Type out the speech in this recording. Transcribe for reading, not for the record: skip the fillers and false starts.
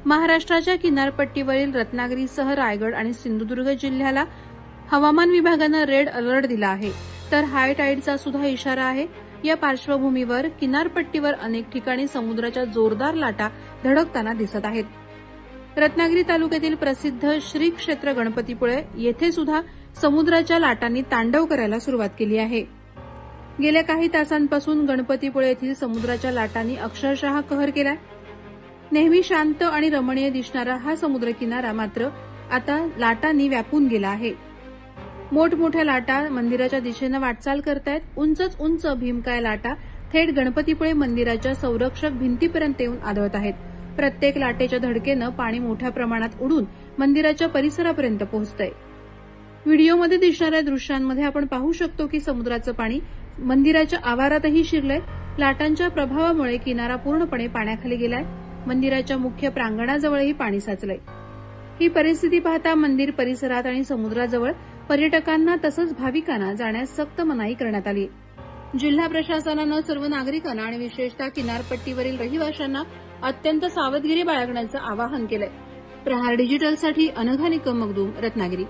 महाराष्ट्राच्या किनारपट्टीवरील रत्नागिरीसह रायगड आणि सिंधुदुर्ग जिल्ह्याला हवामान विभागानं रेड अलर्ट दिला आहे, तर हाय टाईडचा सुद्धा इशारा आहे। या पार्श्वभूमीवर किनारपट्टीवर अनेक ठिकाणी समुद्राच्या जोरदार लाटा धडकताना दिसत आहेत। रत्नागिरी तालुक्यातील प्रसिद्ध श्री क्षेत्र गणपतीपुळे येथे सुद्धा समुद्राच्या लाटांनी तांडव करायला सुरुवात केली आहे। गेल्या काही तासांपासून गणपतीपुळे येथील समुद्राच्या लाटांनी अक्षरशः कहर केलाय। नेहमी शांत आणि रमणीय दिसणारा हा समुद्रकिनारा मात्र आता लाटांनी व्यापून गेला आहे। मोठमोठ्या लाटा मंदिराच्या दिशेनं वाटचाल करतायत। उंचच उंच भीमकाय लाटा थेट गणपतीपुळे मंदिराच्या संरक्षक भिंतीपर्यंत येऊन आदळत आहेत। प्रत्येक लाटेच्या धडकेनं पाणी मोठ्या प्रमाणात उडून मंदिराच्या परिसरापर्यंत पोहोचतंय। व्हिडिओमध्ये दिसणाऱ्या दृश्यांमध्ये आपण पाहू शकतो की समुद्राचं पाणी मंदिराच्या आवारातही शिरलंय। लाटांच्या प्रभावामुळे किनारा पूर्णपणे पाण्याखाली गेलाय। मंदिराच्या मुख्य प्रांगणाजवळही पाणी साचलंय। ही परिस्थिती पाहता मंदिर परिसरात आणि समुद्राजवळ पर्यटकांना तसंच भाविकांना जाण्यास सक्त मनाई करण्यात आली। जिल्हा प्रशासनानं सर्व नागरिकांना आणि विशेषतः किनारपट्टीवरील रहिवाशांना अत्यंत सावधगिरी बाळगण्याचं आवाहन केलंय। प्रहार डिजिटलसाठी अनघा निकम मगदूम, रत्नागिरी।